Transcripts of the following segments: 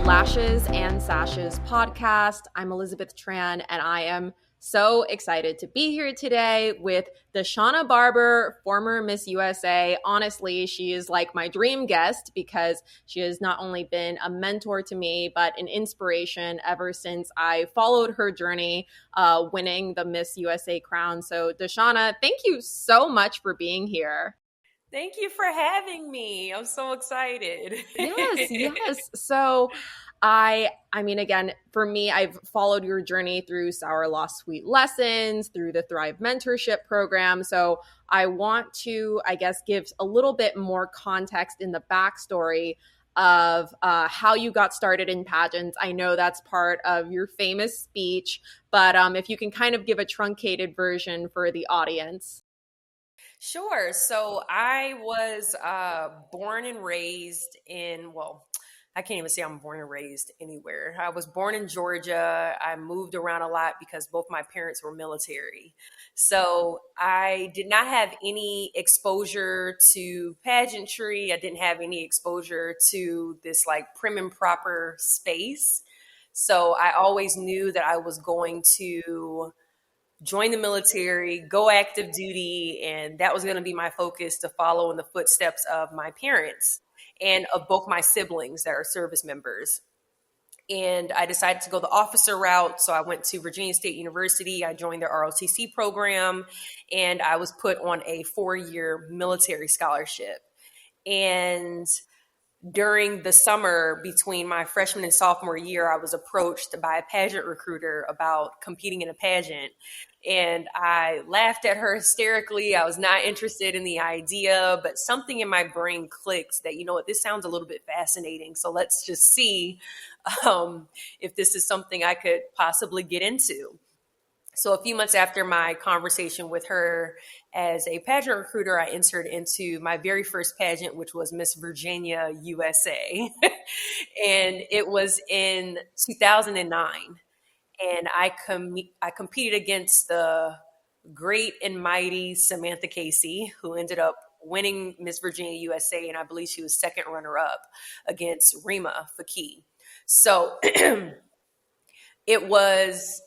Lashes and Sashes podcast. I'm Elizabeth Tran, and I am so excited to be here today with Deshauna Barber, former Miss USA. Honestly, she is like my dream guest because she has not only been a mentor to me, but an inspiration ever since I followed her journey winning the Miss USA crown. So, Deshauna, thank you so much for being here. Thank you for having me. I'm so excited. Yes. So I mean, again, for me, I've followed your journey through Sour Lost Sweet Lessons, through the Thrive Mentorship Program. So I want to, I guess, give a little bit more context in the backstory of how you got started in pageants. I know that's part of your famous speech, but if you can kind of give a truncated version for the audience. Sure. So I was born and raised in, well, I can't even say I'm born and raised anywhere. I was born in Georgia. I moved around a lot because both my parents were military. So I did not have any exposure to pageantry. I didn't have any exposure to this like prim and proper space. So I always knew that I was going to join the military, go active duty, and that was going to be my focus, to follow in the footsteps of my parents and of both my siblings that are service members. And I decided to go the officer route. So I went to Virginia State University. I joined their ROTC program, and I was put on a 4-year military scholarship. And during the summer between my freshman and sophomore year, I was approached by a pageant recruiter about competing in a pageant. And I laughed at her hysterically. I was not interested in the idea, but something in my brain clicked that, you know what, this sounds a little bit fascinating. So let's just see if this is something I could possibly get into. So a few months after my conversation with her as a pageant recruiter, I entered into my very first pageant, which was Miss Virginia USA. And it was in 2009. And I competed against the great and mighty Samantha Casey, who ended up winning Miss Virginia USA. And I believe she was second runner up against Rima Fakih. So it was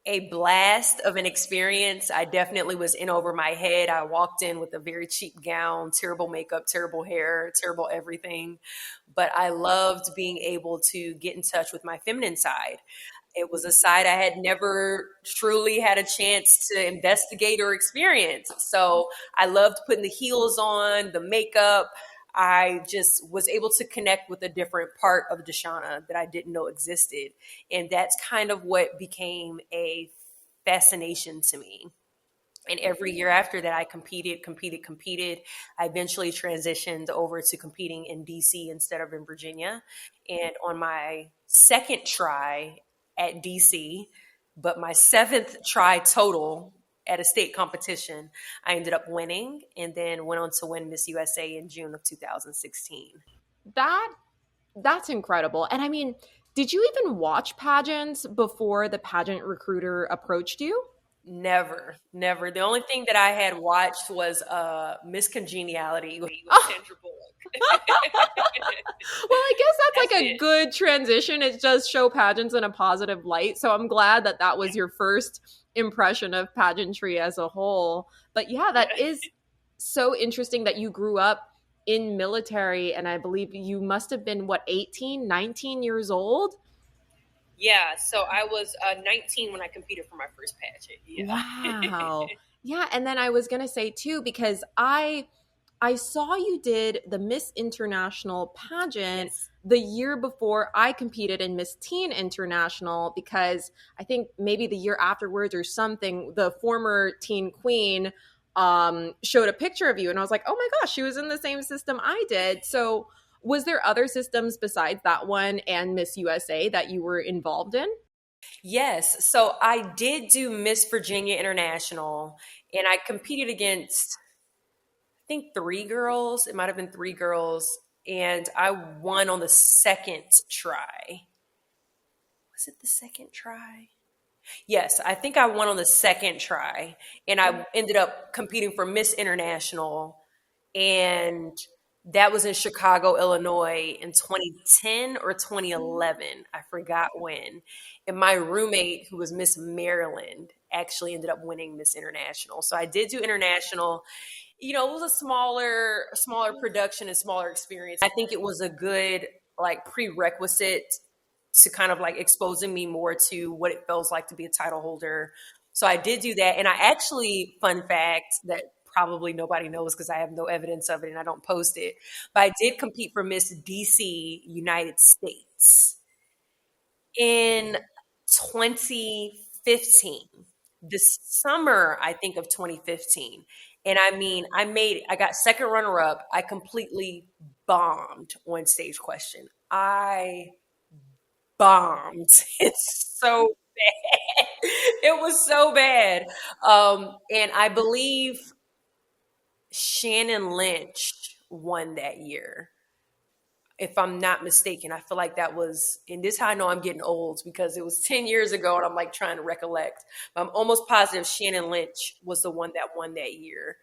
a blast of an experience. I definitely was in over my head. I walked in with a very cheap gown, terrible makeup, terrible hair, terrible everything. But I loved being able to get in touch with my feminine side. It was a side I had never truly had a chance to investigate or experience. So I loved putting the heels on, the makeup. I just was able to connect with a different part of Deshauna that I didn't know existed. And that's kind of what became a fascination to me. And every year after that, I competed. I eventually transitioned over to competing in DC instead of in Virginia. And on my second try at DC, but my 7th try total at a state competition, I ended up winning, and then went on to win Miss USA in June of 2016. That's incredible. And I mean, did you even watch pageants before the pageant recruiter approaced you? Never. The only thing that I had watched was Miss Congeniality with Oh, Sandra Bullock. well, I guess that's like a it. good transition. It does show pageants in a positive light. So I'm glad that that was your first impression of pageantry as a whole. But yeah, that is so interesting that you grew up in military, and I believe you must have been, what, 18, 19 years old? Yeah, so I was 19 when I competed for my first pageant. Yeah. Wow. Yeah, and then I was going to say too, because I saw you did the Miss International pageant Yes. the year before I competed in Miss Teen International, because I think maybe the year afterwards or something, the former teen queen showed a picture of you, and I was like, oh my gosh, she was in the same system I did. So was there other systems besides that one and Miss USA that you were involved in? Yes. So I did do Miss Virginia International, and I competed against, I think, 3 girls. It might have been 3 girls. And I won on the second try. Was it the second try? Yes, I think I won on the second try. And I ended up competing for Miss International. And That was in Chicago, Illinois in 2010 or 2011. I forgot when. And my roommate, who was Miss Maryland, actually ended up winning Miss International. So I did do international. It was a smaller production and smaller experience. I think it was a good like prerequisite to kind of like exposing me more to what it feels like to be a title holder. So I did do that. And I actually, fun fact that probably nobody knows because I have no evidence of it and I don't post it, but I did compete for Miss DC United States in 2015, the summer, I think, of 2015. And I mean, I got second runner up. I completely bombed on stage question. I bombed. It's so bad. It was so bad. And I believe Shannon Lynch won that year, if I'm not mistaken. I feel like that was, and this is how I know I'm getting old because it was 10 years ago and I'm like trying to recollect. But I'm almost positive Shannon Lynch was the one that won that year.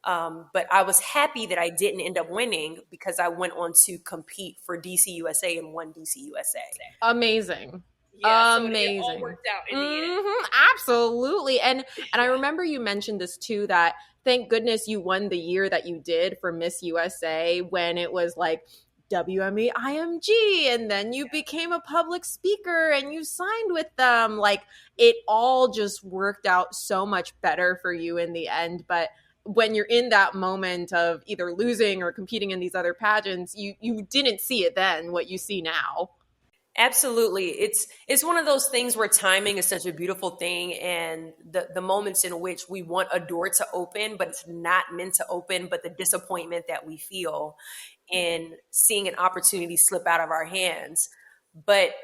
But I was happy that I didn't end up winning because I went on to compete for DC USA and won DC USA. Amazing. Yeah, so it all Amazing. worked out in the end. Absolutely. And I Yeah. remember you mentioned this too, that thank goodness you won the year that you did for Miss USA, when it was like WME IMG, and then you became a public speaker and you signed with them. Like, it all just worked out so much better for you in the end. But when you're in that moment of either losing or competing in these other pageants, you didn't see it then, what you see now. Absolutely. It's one of those things where timing is such a beautiful thing, and the moments in which we want a door to open but it's not meant to open, but the disappointment that we feel in seeing an opportunity slip out of our hands. But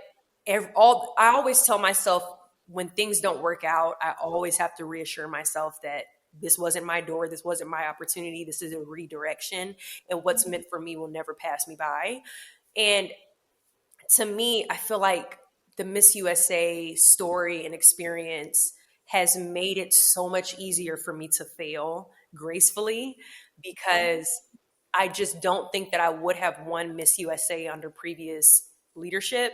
I always tell myself, when things don't work out, I always have to reassure myself that this wasn't my door, this wasn't my opportunity, this is a redirection, and what's meant for me will never pass me by. And to me, I feel like the Miss USA story and experience has made it so much easier for me to fail gracefully, because I just don't think that I would have won Miss USA under previous leadership.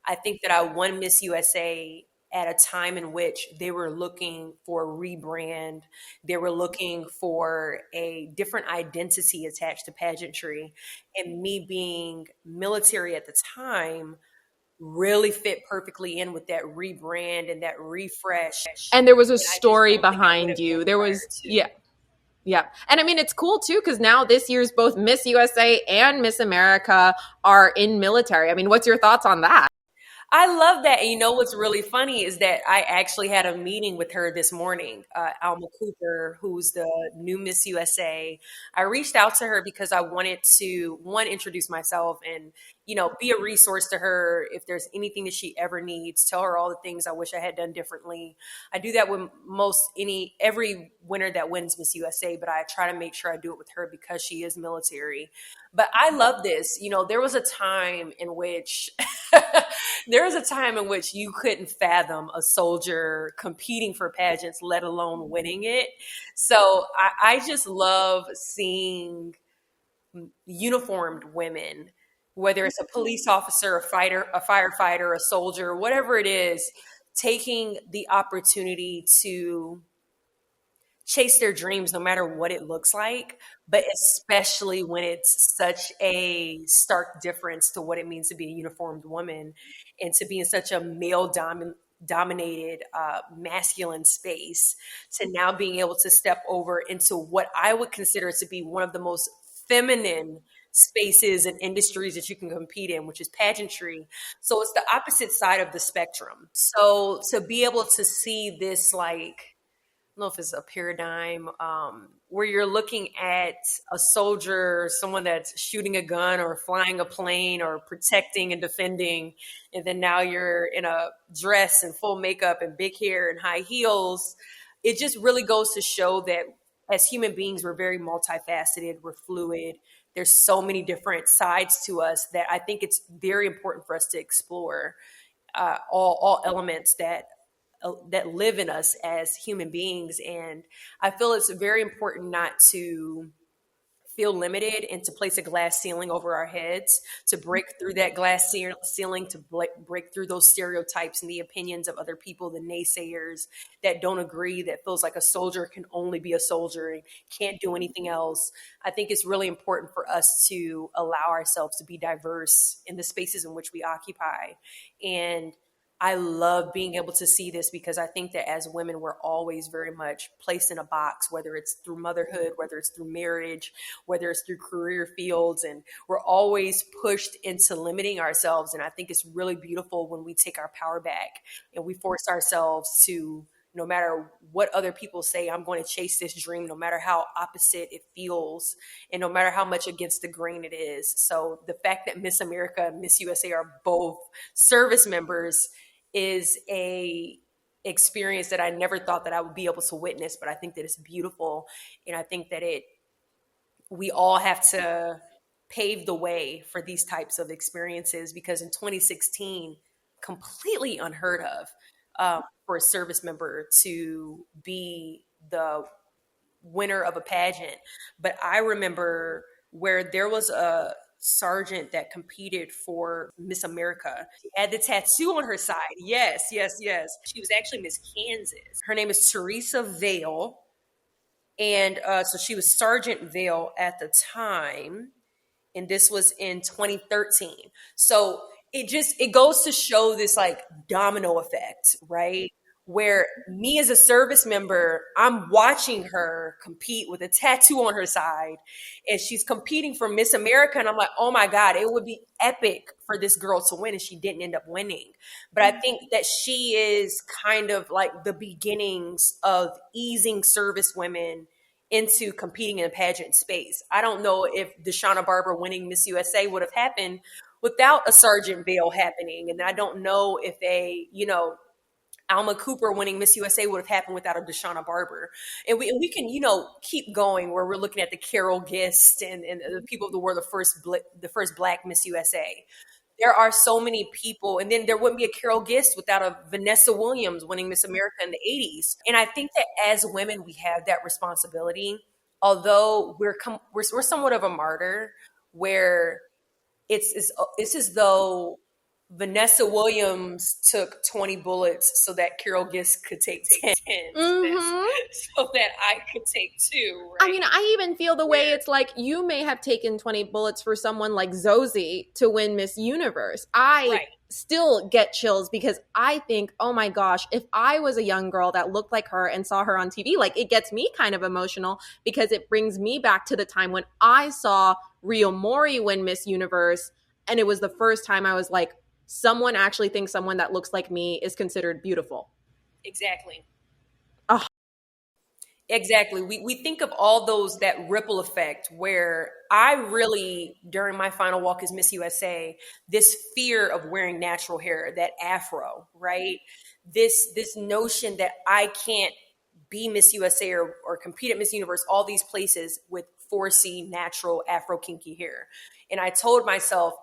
I think that I won Miss USA at a time in which they were looking for a rebrand. They were looking for a different identity attached to pageantry. And me being military at the time really fit perfectly in with that rebrand and that refresh. And there was a And I just story don't think I would behind have you. won There prior was, to. yeah. Yeah. And I mean, it's cool too, because now this year's both Miss USA and Miss America are in military. I mean, what's your thoughts on that? I love that. And you know what's really funny is that I actually had a meeting with her this morning, Alma Cooper, who's the new Miss USA. I reached out to her because I wanted to, one, introduce myself and, be a resource to her if there's anything that she ever needs. Tell her all the things I wish I had done differently. I do that with every winner that wins Miss USA, but I try to make sure I do it with her because she is military. But I love this. There was a time in which there was a time in which you couldn't fathom a soldier competing for pageants, let alone winning it. So I just love seeing uniformed women, whether it's a police officer, a fighter, a firefighter, a soldier, whatever it is, taking the opportunity to chase their dreams no matter what it looks like, but especially when it's such a stark difference to what it means to be a uniformed woman and to be in such a dominated masculine space, to now being able to step over into what I would consider to be one of the most feminine spaces and industries that you can compete in, which is pageantry. So it's the opposite side of the spectrum. So to be able to see this, like, don't know if it's a paradigm, where you're looking at a soldier, someone that's shooting a gun or flying a plane or protecting and defending, and then now you're in a dress and full makeup and big hair and high heels. It just really goes to show that as human beings, we're very multifaceted, we're fluid. There's so many different sides to us that I think it's very important for us to explore all elements that live in us as human beings. And I feel it's very important not to feel limited and to place a glass ceiling over our heads, to break through that glass ceiling, to break through those stereotypes and the opinions of other people, the naysayers that don't agree, that feels like a soldier can only be a soldier and can't do anything else. I think it's really important for us to allow ourselves to be diverse in the spaces in which we occupy. And I love being able to see this because I think that as women, we're always very much placed in a box, whether it's through motherhood, whether it's through marriage, whether it's through career fields, and we're always pushed into limiting ourselves. And I think it's really beautiful when we take our power back and we force ourselves to, no matter what other people say, I'm going to chase this dream, no matter how opposite it feels, and no matter how much against the grain it is. So the fact that Miss America and Miss USA are both service members is a experience that I never thought that I would be able to witness, but I think that it's beautiful. And I think that we all have to pave the way for these types of experiences, because in 2016, completely unheard of, for a service member to be the winner of a pageant. But I remember where there was a sergeant that competed for Miss America. She had the tattoo on her side. Yes, yes, yes. She was actually Miss Kansas. Her name is Teresa Vale. And so she was Sergeant Vale at the time. And this was in 2013. So it goes to show this like domino effect, right? Where me as a service member, I'm watching her compete with a tattoo on her side, and she's competing for Miss America, and I'm like, oh my God, it would be epic for this girl to win, and she didn't end up winning. But I think that she is kind of like the beginnings of easing service women into competing in a pageant space. I don't know if Deshauna Barber winning Miss USA would have happened without a Sergeant Vale happening. And I don't know if Alma Cooper winning Miss USA would have happened without a Deshauna Barber. And we can, keep going where we're looking at the Carol Gist and the people who were the first Black Miss USA. There are so many people, and then there wouldn't be a Carol Gist without a Vanessa Williams winning Miss America in the 80s. And I think that as women, we have that responsibility. Although we're somewhat of a martyr, where it's as though Vanessa Williams took 20 bullets so that Carol Gist could take 10, Mm-hmm. so that I could take 2. Right? I mean, I even feel the way it's like you may have taken 20 bullets for someone like Zosie to win Miss Universe. I still get chills because I think, oh my gosh, if I was a young girl that looked like her and saw her on TV, like it gets me kind of emotional because it brings me back to the time when I saw Rio Mori win Miss Universe. And it was the first time I was like, someone actually thinks someone that looks like me is considered beautiful. Exactly. Oh. Exactly. We think of all those, that ripple effect, where I really, during my final walk as Miss USA, this fear of wearing natural hair, that afro, right? This notion that I can't be Miss USA or compete at Miss Universe, all these places with 4C natural afro kinky hair. And I told myself,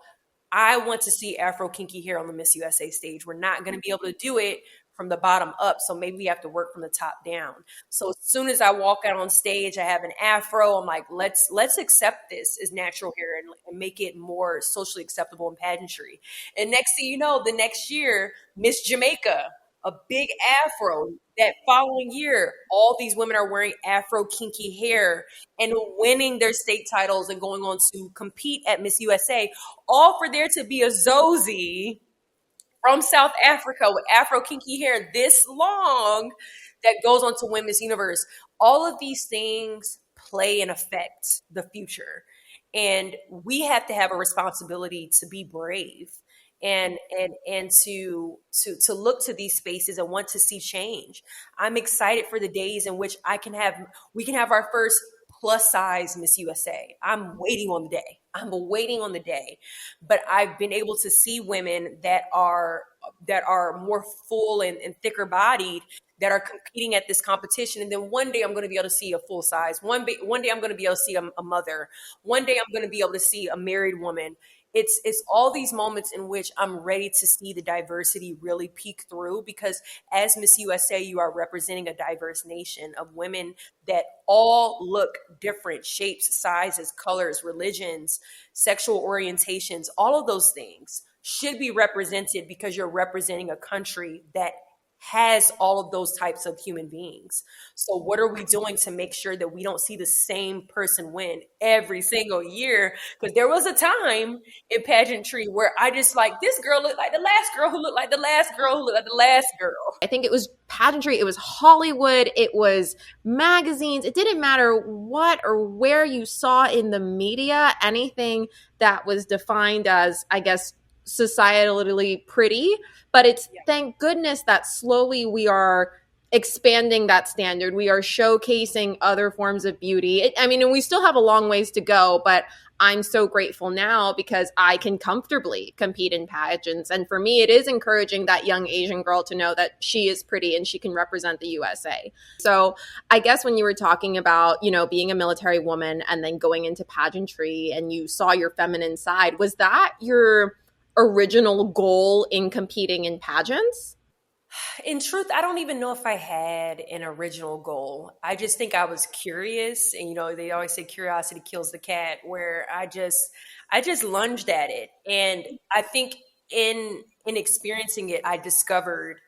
I want to see afro kinky hair on the Miss USA stage. We're not going to be able to do it from the bottom up. So maybe we have to work from the top down. So as soon as I walk out on stage, I have an afro. I'm like, let's accept this as natural hair and make it more socially acceptable in pageantry. And next thing you know, the next year, Miss Jamaica, a big afro. That following year, all these women are wearing afro kinky hair and winning their state titles and going on to compete at Miss USA, all for there to be a Zosie from South Africa with afro kinky hair this long that goes on to win Miss Universe. All of these things play and affect the future. And we have to have a responsibility to be brave and to look to these spaces and want to see change. I'm excited for the days in which we can have our first plus size Miss USA. I'm waiting on the day. I'm waiting on the day. But I've been able to see women that are more full and thicker bodied that are competing at this competition. And then one day I'm going to be able to see a full size. One day I'm going to be able to see a mother. One day I'm going to be able to see a married woman. it's all these moments in which I'm ready to see the diversity really peek through, because as Miss USA, you are representing a diverse nation of women that all look different: shapes, sizes, colors, religions, sexual orientations. All of those things should be represented because you're representing a country that has all of those types of human beings. So what are we doing to make sure that we don't see the same person win every single year? Because there was a time in pageantry where I just like, this girl looked like the last girl who looked like the last girl who looked like the last girl. I think it was pageantry, it was Hollywood, it was magazines. It didn't matter what or where you saw in the media, anything that was defined as, I guess, societally pretty. But it's Yeah. thank goodness that slowly we are expanding that standard. We are showcasing other forms of beauty. I mean, and we still have a long ways to go, but I'm so grateful now because I can comfortably compete in pageants. And for me, it is encouraging that young Asian girl to know that she is pretty and she can represent the USA. So I guess when you were talking about, being a military woman and then going into pageantry and you saw your feminine side, was that your original goal in competing in pageants? In truth, I don't even know if I had an original goal. I just think I was curious, and they always say curiosity kills the cat, where I just lunged at it. And I think in experiencing it, I discovered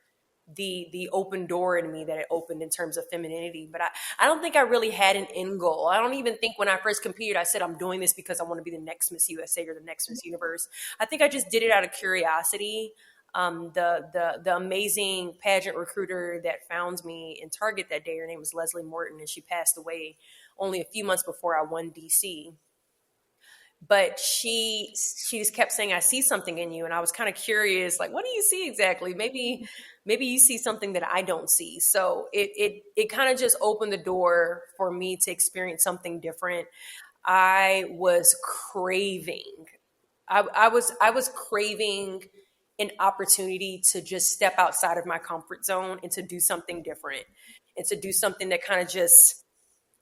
the open door in me that it opened in terms of femininity. But I don't think I really had an end goal. I don't even think when I first competed I said I'm doing this because I want to be the next Miss USA or the next Miss Universe. I think I just did it out of curiosity. The amazing pageant recruiter that found me in Target that day, her name was Leslie Morton, and she passed away only a few months before I won DC. But she just kept saying, I see something in you. And I was kind of curious, like, what do you see exactly? Maybe you see something that I don't see. So it kind of just opened the door for me to experience something different. I was craving I was craving an opportunity to just step outside of my comfort zone and to do something different, and to do something that kind of just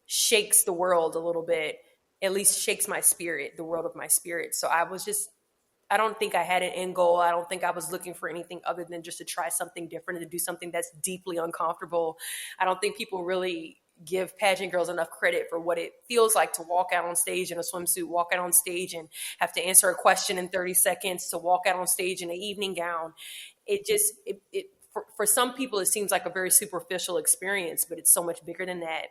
shakes the world a little bit, at least shakes my spirit, the world of my spirit. So I don't think I had an end goal. I don't think I was looking for anything other than just to try something different and to do something that's deeply uncomfortable. I don't think people really give pageant girls enough credit for what it feels like to walk out on stage in a swimsuit, walk out on stage and have to answer a question in 30 seconds, to walk out on stage in an evening gown. For some people, it seems like a very superficial experience, but it's so much bigger than that.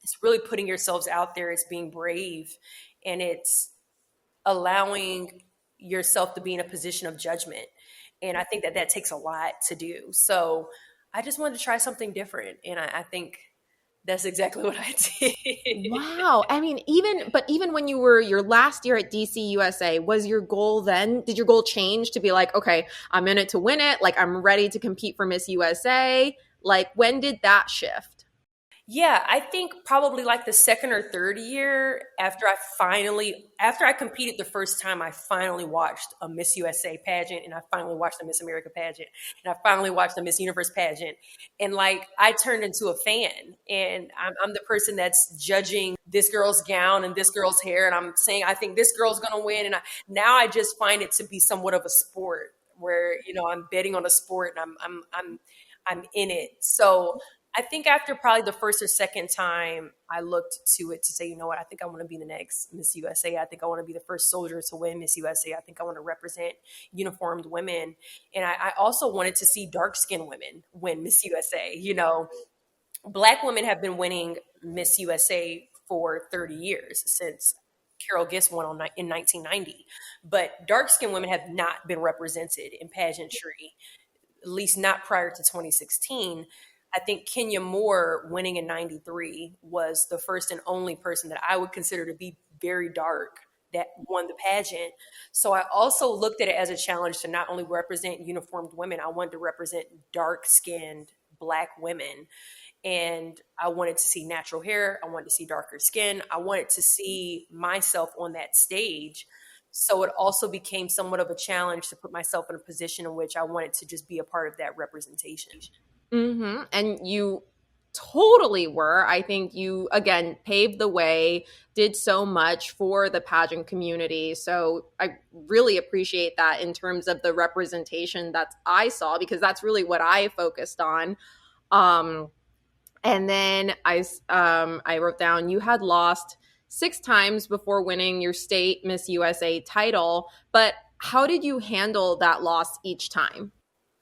It's really putting yourselves out there. It's being brave, and it's allowing yourself to be in a position of judgment. And I think that takes a lot to do. So I just wanted to try something different. And I think that's exactly what I did. Wow. I mean, even when you were your last year at DC USA, was your goal then? Did your goal change to be like, okay, I'm in it to win it, like I'm ready to compete for Miss USA? Like when did that shift? Yeah, I think probably like the second or third year after I competed the first time, I finally watched a Miss USA pageant, and I finally watched a Miss America pageant, and I finally watched a Miss Universe pageant. And like I turned into a fan, and I'm the person that's judging this girl's gown and this girl's hair. And I'm saying, I think this girl's going to win. And now I just find it to be somewhat of a sport where, I'm betting on a sport, and I'm in it. So I think after probably the first or second time, I looked to it to say, you know what, I think I want to be the next Miss USA. I think I want to be the first soldier to win Miss USA. I think I want to represent uniformed women. And I also wanted to see dark skinned women win Miss USA. Black women have been winning Miss USA for 30 years, since Carol Gist won in 1990. But dark skinned women have not been represented in pageantry, at least not prior to 2016. I think Kenya Moore winning in 93 was the first and only person that I would consider to be very dark that won the pageant. So I also looked at it as a challenge to not only represent uniformed women, I wanted to represent dark skinned Black women. And I wanted to see natural hair. I wanted to see darker skin. I wanted to see myself on that stage. So it also became somewhat of a challenge to put myself in a position in which I wanted to just be a part of that representation. Mm-hmm. And you totally were. I think you, again, paved the way, did so much for the pageant community. So I really appreciate that in terms of the representation that I saw, because that's really what I focused on. Um, and then I wrote down you had lost 6 times before winning your state Miss USA title, but how did you handle that loss each time?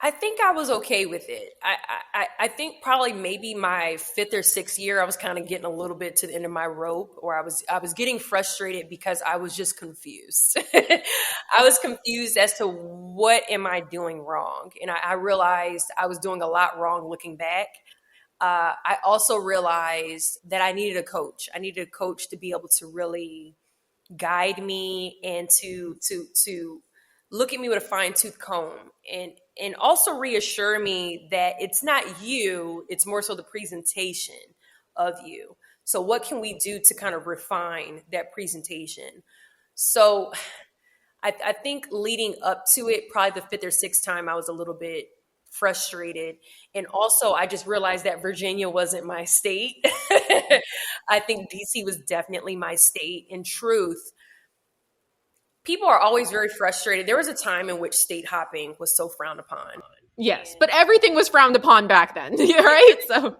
I think I was okay with it. I think probably maybe my fifth or sixth year, I was kind of getting a little bit to the end of my rope, or I was getting frustrated because I was just confused. I was confused as to what am I doing wrong, and I realized I was doing a lot wrong looking back. I also realized that I needed a coach. I needed a coach to be able to really guide me and to look at me with a fine tooth comb and also reassure me that it's not you, it's more so the presentation of you. So what can we do to kind of refine that presentation? So I think leading up to it, probably the fifth or sixth time, I was a little bit frustrated. And also, I just realized that Virginia wasn't my state. I think DC was definitely my state. In truth, people are always very frustrated. There was a time in which state hopping was so frowned upon. Yes, but everything was frowned upon back then, right? So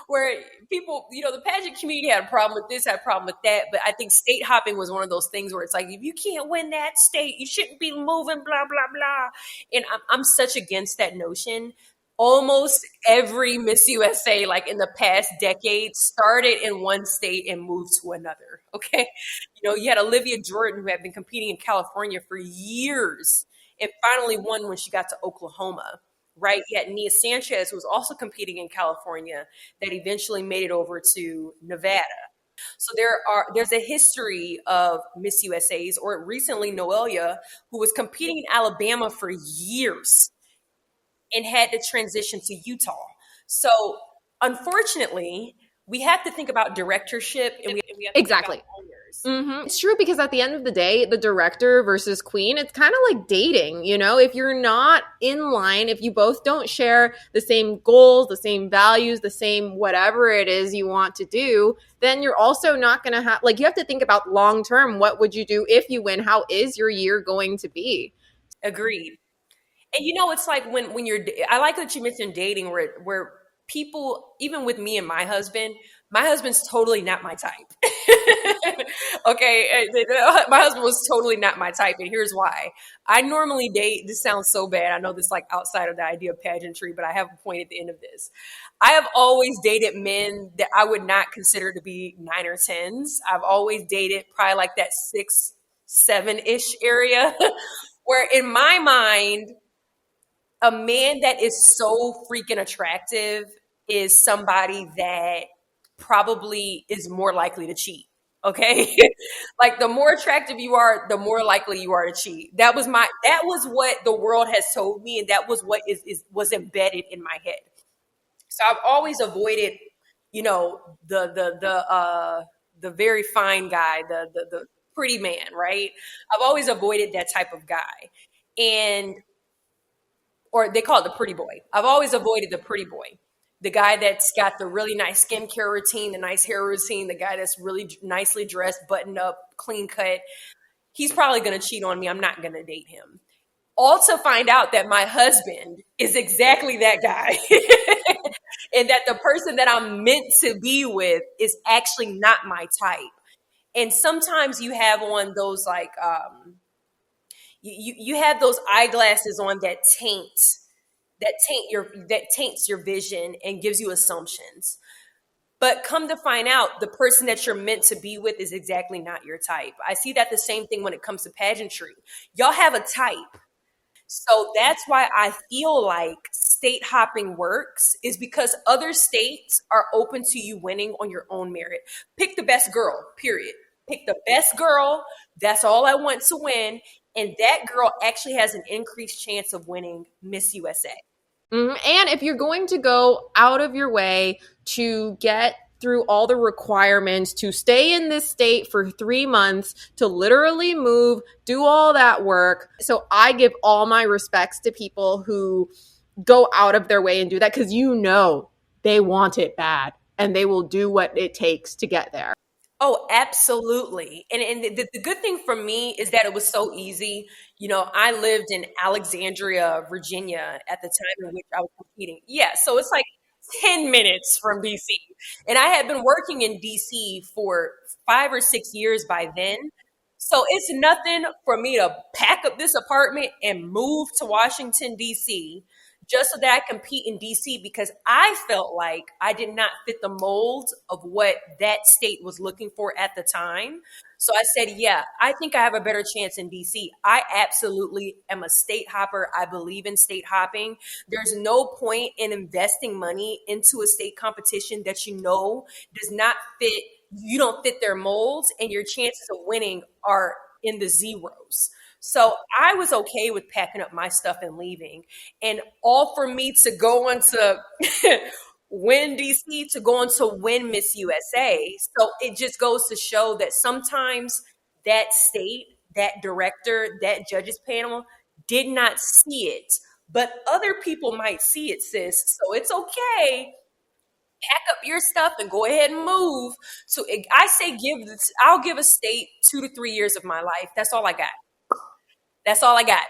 Where people, the pageant community had a problem with this, had a problem with that. But I think state hopping was one of those things where it's like, if you can't win that state, you shouldn't be moving, blah, blah, blah. And I'm such against that notion. Almost every Miss USA, like in the past decade, started in one state and moved to another. Okay. You had Olivia Jordan, who had been competing in California for years and finally won when she got to Oklahoma, right? You had Nia Sanchez, who was also competing in California, that eventually made it over to Nevada. So there's a history of Miss USAs, or recently Noelia, who was competing in Alabama for years and had to transition to Utah. So unfortunately, we have to think about directorship and we have to think exactly. about owners. It's true, because at the end of the day, the director versus queen, it's kind of like dating. If you're not in line, if you both don't share the same goals, the same values, the same whatever it is you want to do, then you're also not going to have, like, you have to think about long term. What would you do if you win? How is your year going to be? Agreed. And it's like when you're, I like that you mentioned dating where people, even with me and my husband's totally not my type. Okay. My husband was totally not my type. And here's why. I normally date, this sounds so bad. I know this like outside of the idea of pageantry, but I have a point at the end of this. I have always dated men that I would not consider to be 9 or 10s. I've always dated probably like that 6, 7-ish area where in my mind, a man that is so freaking attractive is somebody that probably is more likely to cheat. Okay. Like the more attractive you are, the more likely you are to cheat. That was what the world has told me. And that was what was embedded in my head. So I've always avoided, the very fine guy, the pretty man, right? I've always avoided that type of guy. And or they call it the pretty boy. I've always avoided the pretty boy. The guy that's got the really nice skincare routine, the nice hair routine, the guy that's really nicely dressed, buttoned up, clean cut. He's probably going to cheat on me. I'm not going to date him. All to find out that my husband is exactly that guy. And that the person that I'm meant to be with is actually not my type. And sometimes you have on those like, you have those eyeglasses on that taints your vision and gives you assumptions. But come to find out, the person that you're meant to be with is exactly not your type. I see that the same thing when it comes to pageantry. Y'all have a type. So that's why I feel like state hopping works, is because other states are open to you winning on your own merit. Pick the best girl, period. Pick the best girl. That's all I want to win. And that girl actually has an increased chance of winning Miss USA. And if you're going to go out of your way to get through all the requirements to stay in this state for 3 months, to literally move, do all that work. So I give all my respects to people who go out of their way and do that, because they want it bad and they will do what it takes to get there. Oh, absolutely. And the good thing for me is that it was so easy. I lived in Alexandria, Virginia at the time in which I was competing. Yeah, so it's like 10 minutes from DC. And I had been working in DC for 5 or 6 years by then. So it's nothing for me to pack up this apartment and move to Washington, DC, just so that I compete in DC because I felt like I did not fit the mold of what that state was looking for at the time. So I said, yeah, I think I have a better chance in DC. I absolutely am a state hopper. I believe in state hopping. There's no point in investing money into a state competition that does not fit, you don't fit their molds, and your chances of winning are in the zeros. So I was okay with packing up my stuff and leaving. And all for me to go on to win DC, to go on to win Miss USA. So it just goes to show that sometimes that state, that director, that judges panel did not see it. But other people might see it, sis. So it's okay. Pack up your stuff and go ahead and move. So I say I'll give a state 2 to 3 years of my life. That's all I got. That's all I got.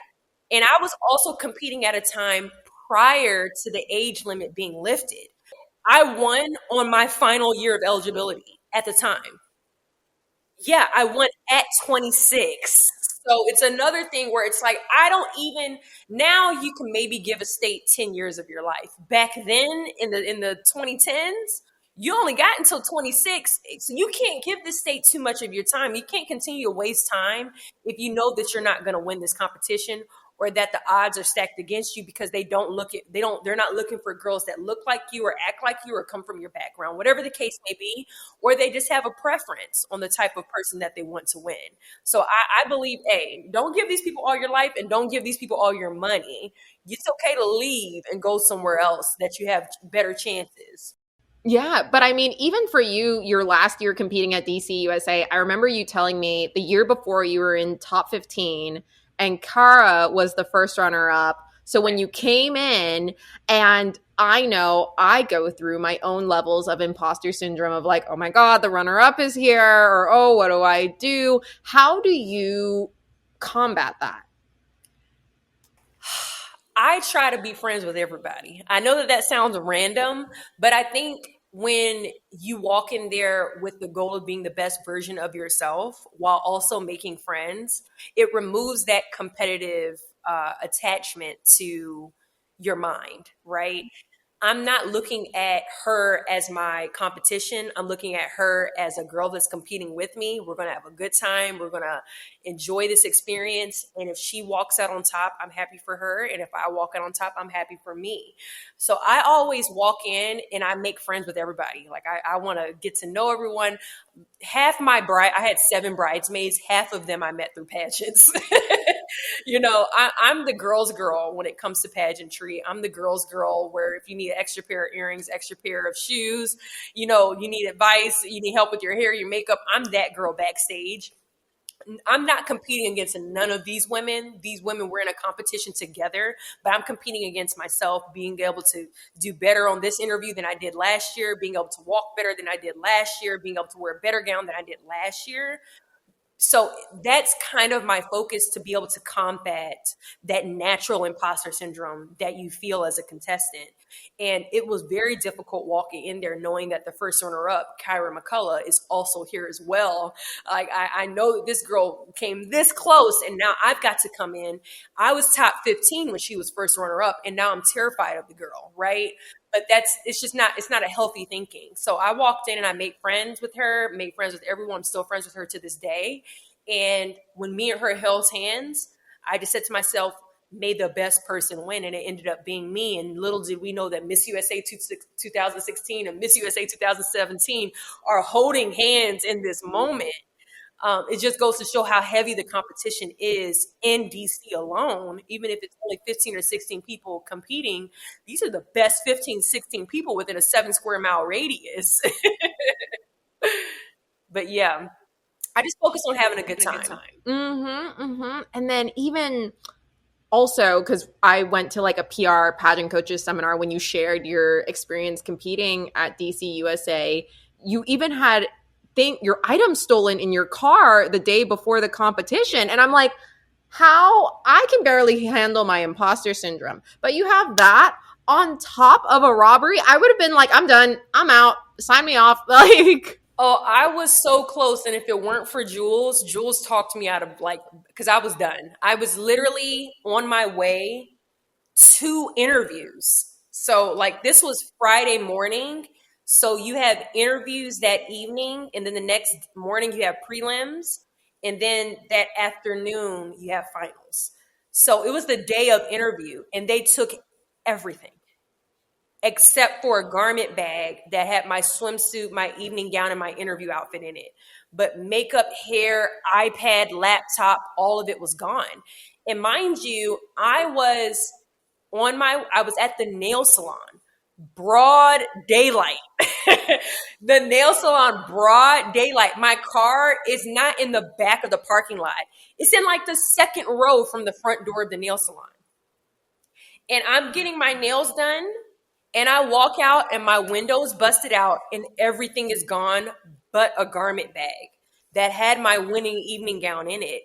And I was also competing at a time prior to the age limit being lifted. I won on my final year of eligibility at the time. Yeah, I won at 26. So it's another thing where it's like, I don't even, now you can maybe give a state 10 years of your life. Back then in the 2010s, you only got until 26. So you can't give the state too much of your time. You can't continue to waste time if you know that you're not going to win this competition or that the odds are stacked against you because they're not looking for girls that look like you or act like you or come from your background, whatever the case may be, or they just have a preference on the type of person that they want to win. So I believe, don't give these people all your life and don't give these people all your money. It's okay to leave and go somewhere else that you have better chances. Yeah, but I mean, even for you, your last year competing at DC USA, I remember you telling me the year before you were in top 15 and Kara was the first runner up. So when you came in, and I know I go through my own levels of imposter syndrome of like, oh my God, the runner up is here, or oh, what do I do? How do you combat that? I try to be friends with everybody. I know that that sounds random, but I think when you walk in there with the goal of being the best version of yourself while also making friends, it removes that competitive attachment to your mind, right? I'm not looking at her as my competition. I'm looking at her as a girl that's competing with me. We're going to have a good time. We're going to enjoy this experience. And if she walks out on top, I'm happy for her. And if I walk out on top, I'm happy for me. So I always walk in and I make friends with everybody. Like I want to get to know everyone. I had 7 bridesmaids. Half of them I met through pageants. I'm the girl's girl when it comes to pageantry. I'm the girl's girl where if you need an extra pair of earrings, extra pair of shoes, you need advice, you need help with your hair, your makeup, I'm that girl backstage. I'm not competing against none of these women. These women, we're in a competition together, but I'm competing against myself, being able to do better on this interview than I did last year, being able to walk better than I did last year, being able to wear a better gown than I did last year. So that's kind of my focus, to be able to combat that natural imposter syndrome that you feel as a contestant. And it was very difficult walking in there knowing that the first runner up, Kyra McCullough, is also here as well. Like I know that this girl came this close and now I've got to come in. I was top 15 when she was first runner up and now I'm terrified of the girl, right? But it's not a healthy thinking. So I walked in and I made friends with her, made friends with everyone. I'm still friends with her to this day. And when me and her held hands, I just said to myself, may the best person win. And it ended up being me. And little did we know that Miss USA 2016 and Miss USA 2017 are holding hands in this moment. It just goes to show how heavy the competition is in DC alone. Even if it's only 15 or 16 people competing, these are the best 15, 16 people within a 7 square mile radius. But yeah, I just focus on having a good time. Mm-hmm, mm-hmm. And then even also, because I went to like a PR pageant coaches seminar when you shared your experience competing at DC USA, you even had your items stolen in your car the day before the competition. And I'm like, how I can barely handle my imposter syndrome. But you have that on top of a robbery. I would have been like, I'm done. I'm out. Sign me off. Like, Oh, I was so close. And if it weren't for Jules, Jules talked me out of like, because I was done. I was literally on my way to interviews. So, like, this was Friday morning. So, you have interviews that evening, and then the next morning, you have prelims. And then that afternoon, you have finals. So, it was the day of interview, and they took everything except for a garment bag that had my swimsuit, my evening gown, and my interview outfit in it. But makeup, hair, iPad, laptop, all of it was gone. And mind you, I was at the nail salon, broad daylight. The nail salon, broad daylight. My car is not in the back of the parking lot. It's in like the second row from the front door of the nail salon. And I'm getting my nails done, and I walk out and my window's busted out and everything is gone but a garment bag that had my winning evening gown in it.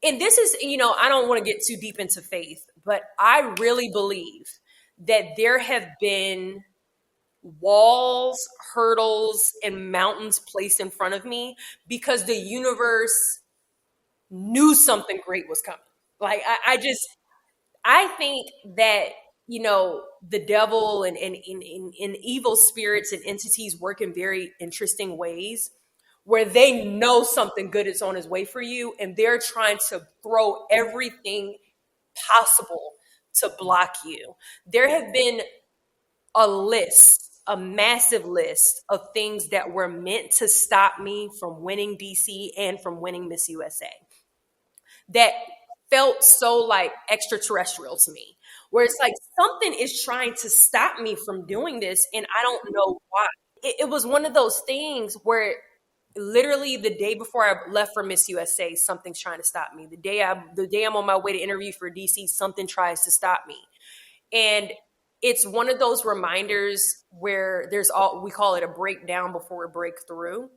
And this is, I don't want to get too deep into faith, but I really believe that there have been walls, hurdles, and mountains placed in front of me because the universe knew something great was coming. Like, I think that, the devil and evil spirits and entities work in very interesting ways where they know something good is on its way for you, and they're trying to throw everything possible to block you. There have been a massive list of things that were meant to stop me from winning DC and from winning Miss USA that felt so like extraterrestrial to me, where it's like something is trying to stop me from doing this and I don't know why. It was one of those things where literally the day before I left for Miss USA, something's trying to stop me. The day I'm on my way to interview for DC, something tries to stop me. And it's one of those reminders where we call it a breakdown before a breakthrough.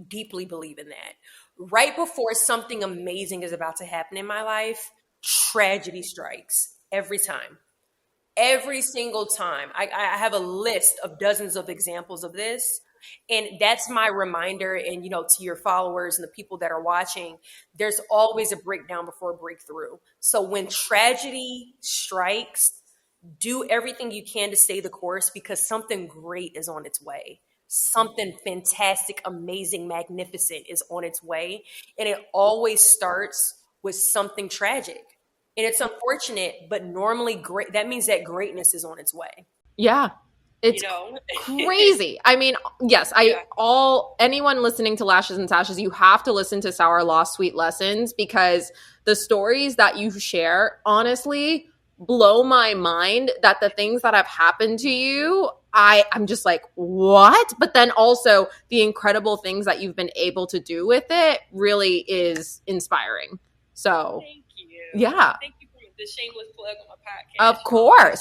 Deeply believe in that. Right before something amazing is about to happen in my life, tragedy strikes every time. Every single time. I have a list of dozens of examples of this. And that's my reminder. And, to your followers and the people that are watching, there's always a breakdown before a breakthrough. So when tragedy strikes, do everything you can to stay the course because something great is on its way. Something fantastic, amazing, magnificent is on its way. And it always starts with something tragic. And it's unfortunate, but normally great. That means that greatness is on its way. yeah, it's crazy. I mean, yes, anyone listening to Lashes and Sashes, you have to listen to Sour Lost Sweet Lessons because the stories that you share, honestly, blow my mind that the things that have happened to you, I'm just like, what? But then also the incredible things that you've been able to do with it really is inspiring. So, thank you. Yeah. Thank you for the shameless plug on my podcast.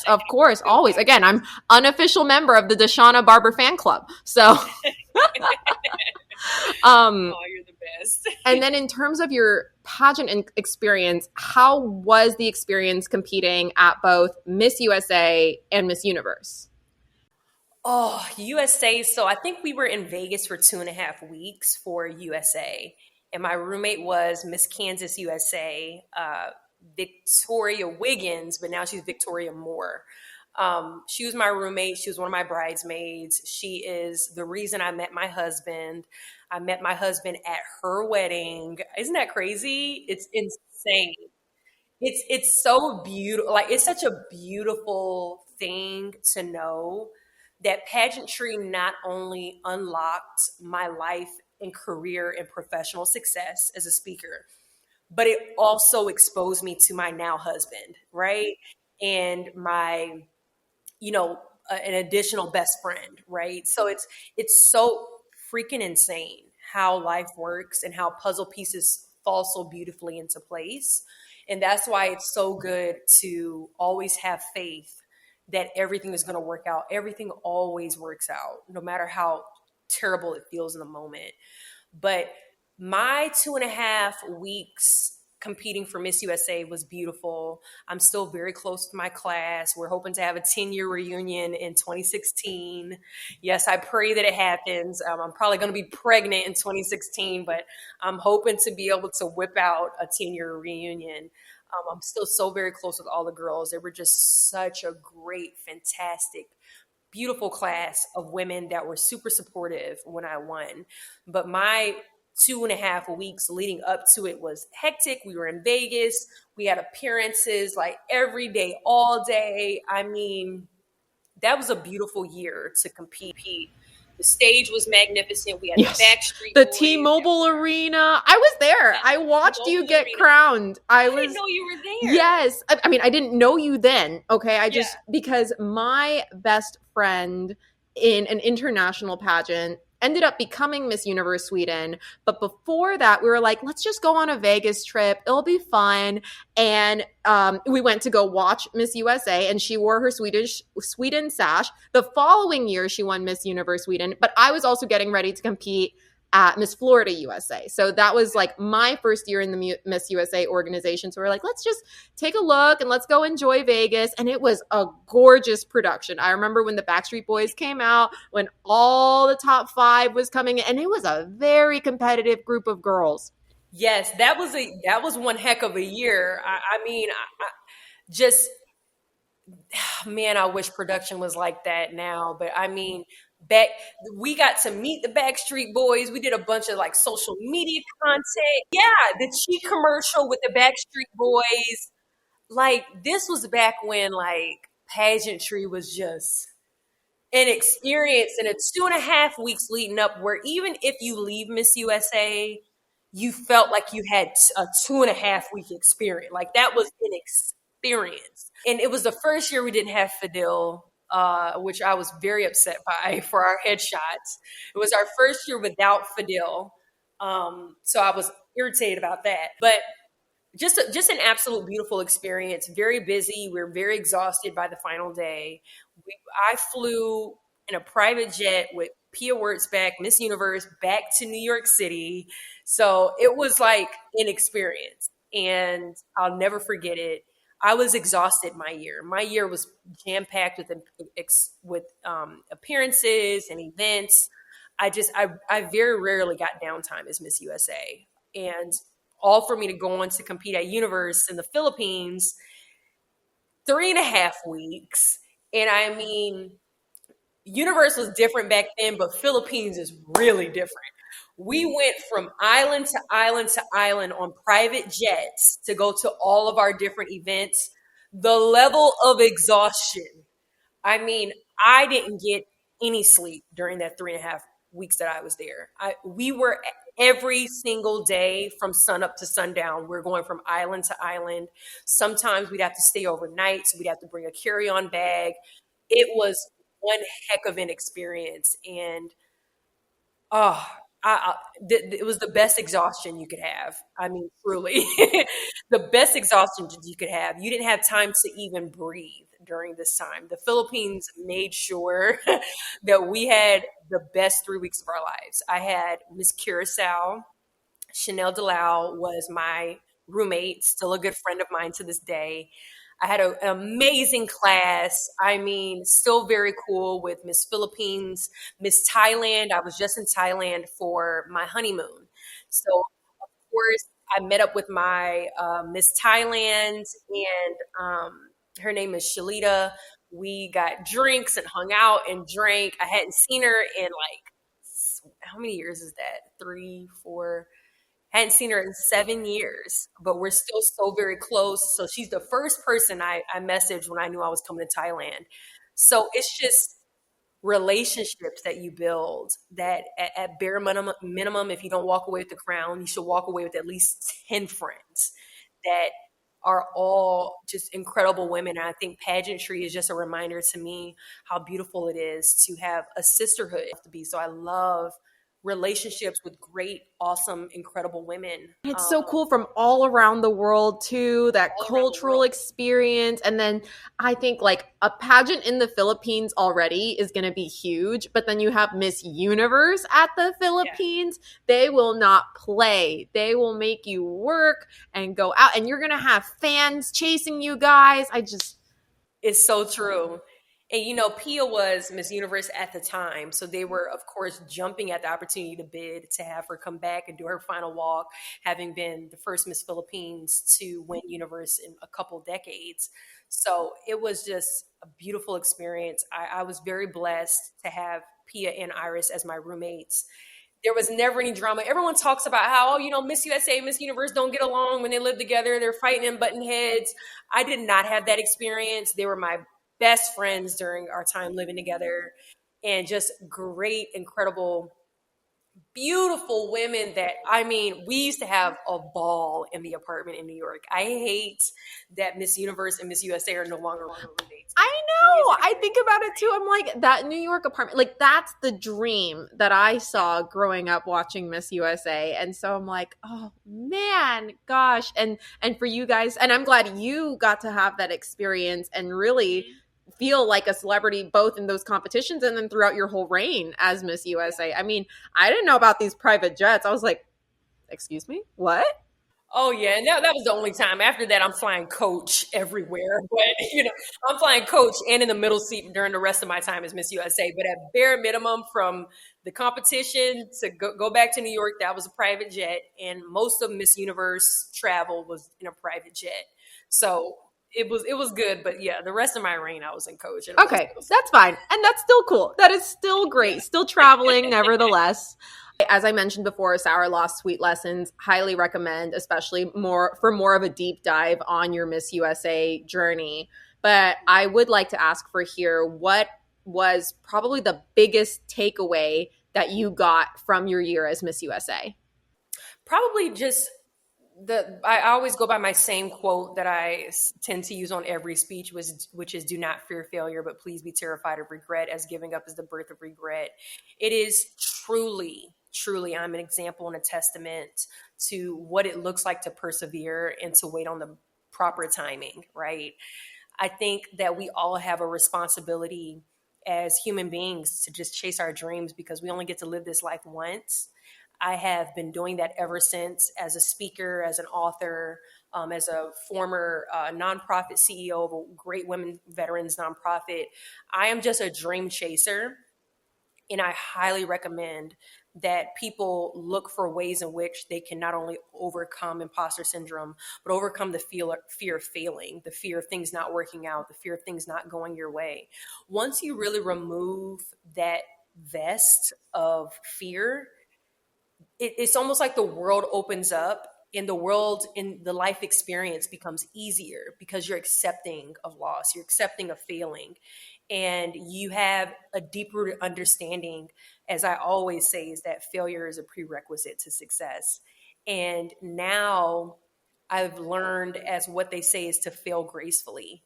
Of course, always. Again, I'm unofficial member of the Deshauna Barber fan club. So, Oh, you're the best. And then in terms of your pageant experience, how was the experience competing at both Miss USA and Miss Universe? Oh, USA. So I think we were in Vegas for 2.5 weeks for USA. And my roommate was Miss Kansas USA, Victoria Wiggins, but now she's Victoria Moore. She was my roommate. She was one of my bridesmaids. She is the reason I met my husband. I met my husband at her wedding. Isn't that crazy? It's insane. It's so beautiful. Like, it's such a beautiful thing to know that pageantry not only unlocked my life and career and professional success as a speaker, but it also exposed me to my now husband, right? And my, an additional best friend, right? So it's so freaking insane how life works and how puzzle pieces fall so beautifully into place. And that's why it's so good to always have faith that everything is going to work out. Everything always works out, no matter how terrible it feels in the moment. But my 2.5 weeks competing for Miss USA was beautiful. I'm still very close to my class. We're hoping to have a 10-year reunion in 2016. Yes, I pray that it happens. I'm probably going to be pregnant in 2016, but I'm hoping to be able to whip out a 10-year reunion. I'm still so very close with all the girls. They were just such a great, fantastic, beautiful class of women that were super supportive when I won. But my 2.5 weeks leading up to it was hectic. We were in Vegas. We had appearances like every day, all day. I mean, that was a beautiful year to compete. The stage was magnificent. We had the Yes. Backstreet The Boys. T-Mobile Arena. I was there. I watched you get crowned. I didn't know you were there. Yes. I mean, I didn't know you then. Okay. Yeah. Because my best friend in an international pageant ended up becoming Miss Universe Sweden. But before that, we were like, let's just go on a Vegas trip. It'll be fun. And we went to go watch Miss USA, and she wore her Sweden sash. The following year, she won Miss Universe Sweden. But I was also getting ready to compete at Miss Florida USA. So that was like my first year in the Miss USA organization. So we're like, let's just take a look and let's go enjoy Vegas. And it was a gorgeous production. I remember when the Backstreet Boys came out, when all the top 5 was coming in, and it was a very competitive group of girls. Yes, that was one heck of a year. I mean, just man, I wish production was like that now. But I mean, we got to meet the Backstreet Boys. We did a bunch of like social media content. Yeah, the cheat commercial with the Backstreet Boys. Like this was back when like pageantry was just an experience, in a 2.5 weeks leading up where even if you leave Miss USA, you felt like you had a 2.5 week experience. Like that was an experience. And it was the first year we didn't have Fidel, which I was very upset by for our headshots. It was our first year without Fidel. So I was irritated about that. But just an absolute beautiful experience. Very busy. We were very exhausted by the final day. I flew in a private jet with Pia Wurtzbeck, Miss Universe, back to New York City. So it was like an experience, and I'll never forget it. I was exhausted my year. My year was jam packed with appearances and events. I very rarely got downtime as Miss USA, and all for me to go on to compete at Universe in the Philippines, 3.5 weeks. And I mean, Universe was different back then, but Philippines is really different. We went from island to island to island on private jets to go to all of our different events. The level of exhaustion. I mean, I didn't get any sleep during that 3.5 weeks that I was there. We were every single day from sun up to sundown. We're going from island to island. Sometimes we'd have to stay overnight, so we'd have to bring a carry-on bag. It was one heck of an experience, and oh, it was the best exhaustion you could have. I mean, truly, the best exhaustion you could have. You didn't have time to even breathe during this time. The Philippines made sure that we had the best 3 weeks of our lives. I had Miss Curacao. Chanel Delau was my roommate, still a good friend of mine to this day. I had an amazing class. I mean, still very cool with Miss Philippines, Miss Thailand. I was just in Thailand for my honeymoon. So, of course, I met up with my Miss Thailand, and her name is Shalita. We got drinks and hung out and drank. I hadn't seen her in like, how many years is that? 3, 4. Hadn't seen her in 7 years, but we're still so very close. So she's the first person I messaged when I knew I was coming to Thailand. So it's just relationships that you build that at bare minimum, if you don't walk away with the crown, you should walk away with at least 10 friends that are all just incredible women. And I think pageantry is just a reminder to me how beautiful it is to have a sisterhood to be. So I love relationships with great, awesome, incredible women It's so cool from all around the world too, that all around the cultural world. experience. And then I think like a pageant in the Philippines already is going to be huge, but then you have Miss Universe at the Yeah, Philippines. They will not play. They will make you work and go out, and you're going to have fans chasing you guys. I just it's so true. And Pia was Miss Universe at the time. So they were, of course, jumping at the opportunity to bid to have her come back and do her final walk, having been the first Miss Philippines to win Universe in a couple decades. So it was just a beautiful experience. I was very blessed to have Pia and Iris as my roommates. There was never any drama. Everyone talks about how, Miss USA, Miss Universe don't get along when they live together. They're fighting and butting heads. I did not have that experience. They were my best friends during our time living together, and just great, incredible, beautiful women that, I mean, we used to have a ball in the apartment in New York. I hate that Miss Universe and Miss USA are no longer roommates. I know. I think about it too. I'm like, that New York apartment, like that's the dream that I saw growing up watching Miss USA. And so I'm like, oh man, gosh. And for you guys, and I'm glad you got to have that experience and really feel like a celebrity both in those competitions and then throughout your whole reign as Miss USA. I mean, I didn't know about these private jets. I was like, excuse me, what? Oh yeah, and that was the only time. After that, I'm flying coach everywhere. But I'm flying coach and in the middle seat during the rest of my time as Miss USA. But at bare minimum, from the competition to go back to New York, that was a private jet, and most of Miss Universe travel was in a private jet. So it was good. But yeah, the rest of my reign, I was in coach. And Okay, that's fine. And that's still cool. That is still great. Still traveling, nevertheless. As I mentioned before, Sour Lost Sweet Lessons, highly recommend, especially more of a deep dive on your Miss USA journey. But I would like to ask for here, what was probably the biggest takeaway that you got from your year as Miss USA? probably just I always go by my same quote that I tend to use on every speech, which is, "Do not fear failure, but please be terrified of regret, as giving up is the birth of regret." It is truly, truly, I'm an example and a testament to what it looks like to persevere and to wait on the proper timing, right? I think that we all have a responsibility as human beings to just chase our dreams, because we only get to live this life once. I have been doing that ever since, as a speaker, as an author, as a former nonprofit CEO of a great women veterans nonprofit. I am just a dream chaser, and I highly recommend that people look for ways in which they can not only overcome imposter syndrome, but overcome the fear of failing, the fear of things not working out, the fear of things not going your way. Once you really remove that vest of fear, it's almost like the world opens up, and the world in the life experience becomes easier, because you're accepting of loss, you're accepting of failing, and you have a deep rooted understanding, as I always say, is that failure is a prerequisite to success. And now I've learned, as what they say is to fail gracefully,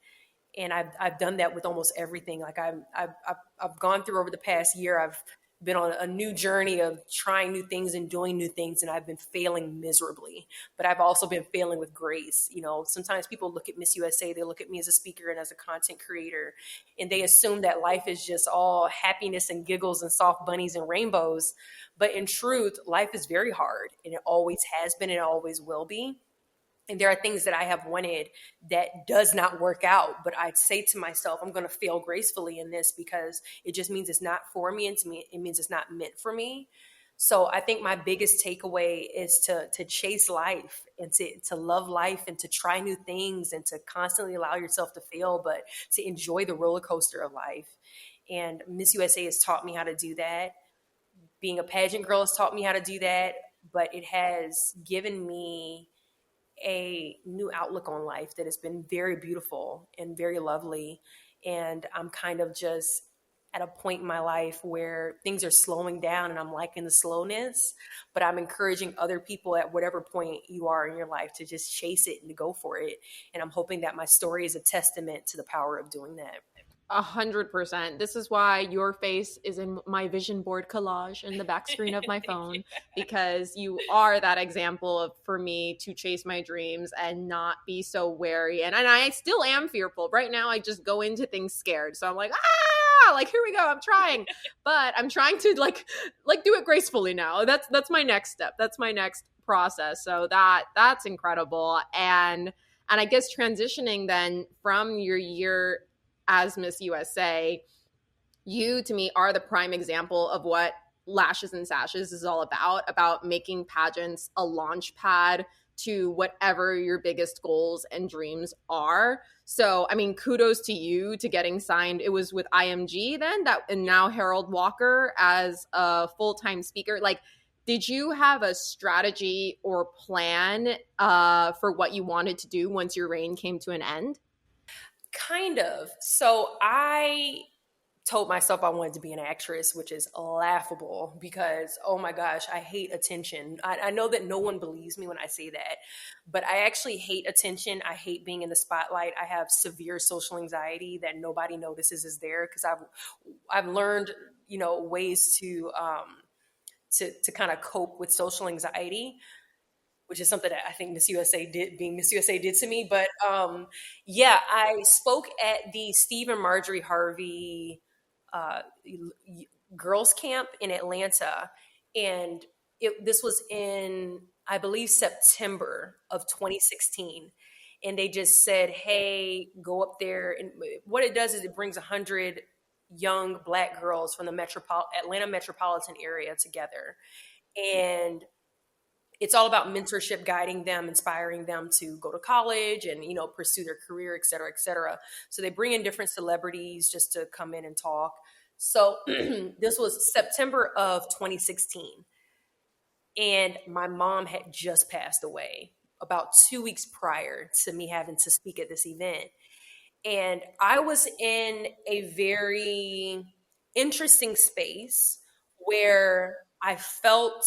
and I've done that with almost everything. Like I've gone through, over the past year, I've been on a new journey of trying new things and doing new things, and I've been failing miserably, but I've also been failing with grace. Sometimes people look at Miss USA, they look at me as a speaker and as a content creator, and they assume that life is just all happiness and giggles and soft bunnies and rainbows. But in truth, life is very hard, and it always has been and it always will be. And there are things that I have wanted that does not work out, but I say to myself, I'm going to fail gracefully in this, because it just means it's not for me, and to me it means it's not meant for me. So I think my biggest takeaway is to chase life, and to love life, and to try new things, and to constantly allow yourself to fail, but to enjoy the roller coaster of life. And Miss USA has taught me how to do that. Being a pageant girl has taught me how to do that, but it has given me a new outlook on life that has been very beautiful and very lovely. And I'm kind of just at a point in my life where things are slowing down, and I'm liking the slowness, but I'm encouraging other people at whatever point you are in your life to just chase it and to go for it. And I'm hoping that my story is a testament to the power of doing that. 100%. This is why your face is in my vision board collage in the back screen of my phone, because you are that example of for me to chase my dreams and not be so wary. And I still am fearful. Right now I just go into things scared. So I'm like, like here we go. I'm trying. But I'm trying to like do it gracefully now. That's my next step. That's my next process. So that's incredible. And I guess transitioning then from your year as Miss USA, you to me are the prime example of what Lashes and Sashes is all about making pageants a launch pad to whatever your biggest goals and dreams are. So, I mean, kudos to you to getting signed. It was with IMG then that, and now Harold Walker as a full-time speaker. Like, did you have a strategy or plan for what you wanted to do once your reign came to an end? Kind of. So I told myself I wanted to be an actress, which is laughable because, oh my gosh, I hate attention. I know that no one believes me when I say that, but I actually hate attention. I hate being in the spotlight. I have severe social anxiety that nobody notices is there because I've learned, ways to kind of cope with social anxiety, which is something that I think being Miss USA did to me. But yeah, I spoke at the Steve and Marjorie Harvey uh, girls camp in Atlanta, and this was in, I believe, September of 2016. And they just said, "Hey, go up there." And what it does is it brings 100 young Black girls from the Atlanta metropolitan area together, and it's all about mentorship, guiding them, inspiring them to go to college and pursue their career, et cetera, et cetera. So they bring in different celebrities just to come in and talk. So this was September of 2016, and my mom had just passed away about 2 weeks prior to me having to speak at this event. And I was in a very interesting space where I felt